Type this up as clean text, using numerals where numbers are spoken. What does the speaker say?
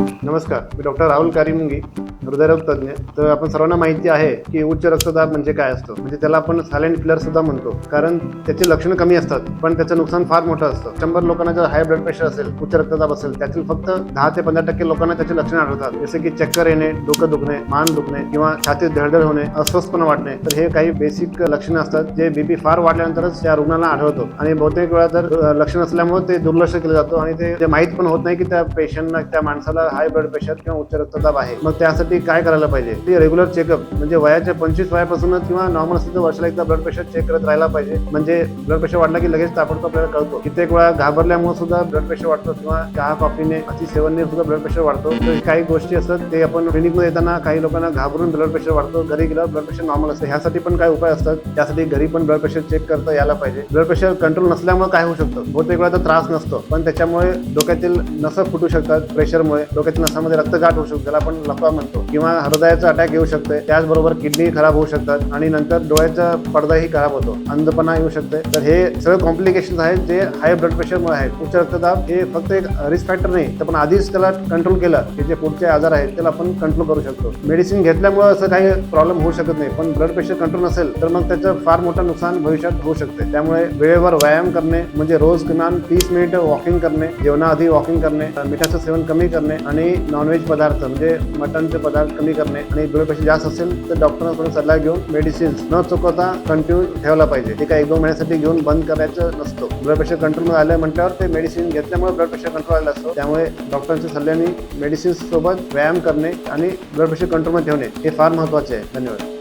नमस्कार, मी डॉक्टर राहुल कारिमुंगी, हृदयरोग तज्ञ. तर आपण सर्वांना माहिती आहे की उच्च रक्तदाब म्हणजे काय असतो. म्हणजे त्याला आपण सायलेंट किलर सुद्धा म्हणतो, कारण त्याची लक्षणं कमी असतात पण त्याचं नुकसान फार मोठं असतं. 100 लोकांना जर हाय ब्लड प्रेशर असेल, उच्च रक्तदाब असेल, त्यातील फक्त 10 ते 15% लोकांना त्याची लक्षणं आढळतात. जसे की चक्कर येणे, डोकं दुखणे, मान दुखणे किंवा छातीत धडधड होणे, अस्वस्थपणा वाटणे. तर हे काही बेसिक लक्षणं असतात जे बीपी फार वाढल्यानंतरच त्या रुग्णाला आढळतो. आणि बहुतेक वेळा जर लक्षण असल्यामुळे ते दुर्लक्ष केलं जातं आणि ते माहीत पण होत नाही की त्या पेशंटला, त्या माणसाला हाय ब्लड प्रेशर किंवा उच्च रक्तदाब आहे. मग त्यासाठी काय करायला पाहिजे, ते रेग्युलर चेकअप, म्हणजे वयाच्या 25 वयापासूनच किंवा नॉर्मल असेल तर वर्षाला एकदा ब्लड प्रेशर चेक करत राहायला पाहिजे. म्हणजे ब्लड प्रेशर वाढला की लगेच ताबडतोब आपल्याला कळतो. कित्येक वेळा घाबरल्यामुळे सुद्धा ब्लड प्रेशर वाढतो किंवा चहा कॉफीने अतिसेवनने सुद्धा ब्लड प्रेशर वाढतो. तर काही गोष्टी असतात ते आपण क्लिनिकमध्ये येताना काही लोकांना घाबरून ब्लड प्रेशर वाढतो, घरी गेल्यावर ब्लड प्रेशर नॉर्मल असतं. ह्यासाठी पण काही उपाय असतात. त्यासाठी घरी पण ब्लड प्रेशर चेक करता यायला पाहिजे. ब्लड प्रेशर कंट्रोल नसल्यामुळे काय होऊ शकतं, बहुतेक वेळा तर त्रास नसतो पण त्याच्यामुळे डोक्यातील नसं फुटू शकतात. प्रेशरमुळे डोक्यातील नसामध्ये रक्तगाठ होऊ शकतो, त्याला आपण लकवा म्हणतो, किंवा हृदयाचा अटॅक येऊ शकते. त्याचबरोबर किडनी खराब होऊ शकतात आणि नंतर डोळ्याचा पडदाही खराब होतो, अंधपणा येऊ शकते. तर हे सगळे कॉम्प्लिकेशन्स आहेत जे हाय ब्लड प्रेशरमुळे आहेत. उच्च रक्तदाब हे फक्त एक रिस्क फॅक्टर नाही, तर पण आधीच त्याला कंट्रोल केलं की जे पुढचे आजार आहेत त्याला आपण कंट्रोल करू शकतो. मेडिसिन घेतल्यामुळे असं काही प्रॉब्लेम होऊ शकत नाही, पण ब्लड प्रेशर कंट्रोल नसेल तर मग त्याचं फार मोठं नुकसान भविष्यात होऊ शकते. त्यामुळे वेळेवर व्यायाम करणे, म्हणजे रोज किमान 30 मिनिट वॉकिंग करणे, जेवणाआधी वॉकिंग करणे, मिठाचं सेवन कमी करणे आणि नॉनव्हेज पदार्थ म्हणजे मटनचे पदार्थ कमी करणे, आणि ब्लड प्रेशर जास्त असेल तर डॉक्टरांकडून सल्ला घेऊन मेडिसिन्स न चुकवता कंटिन्यू ठेवला पाहिजे. ते काही 1-2 महिन्यासाठी घेऊन बंद करायचं नसतो. ब्लड प्रेशर कंट्रोल आलं म्हटल्यावर ते मेडिसिन घेतल्यामुळे ब्लड प्रेशर कंट्रोल आलं असतो. त्यामुळे डॉक्टरांच्या सल्ल्याने मेडिसिन्स सोबत व्यायाम करणे आणि ब्लड प्रेशर कंट्रोलमध्ये ठेवणे हे फार महत्त्वाचे आहे. धन्यवाद.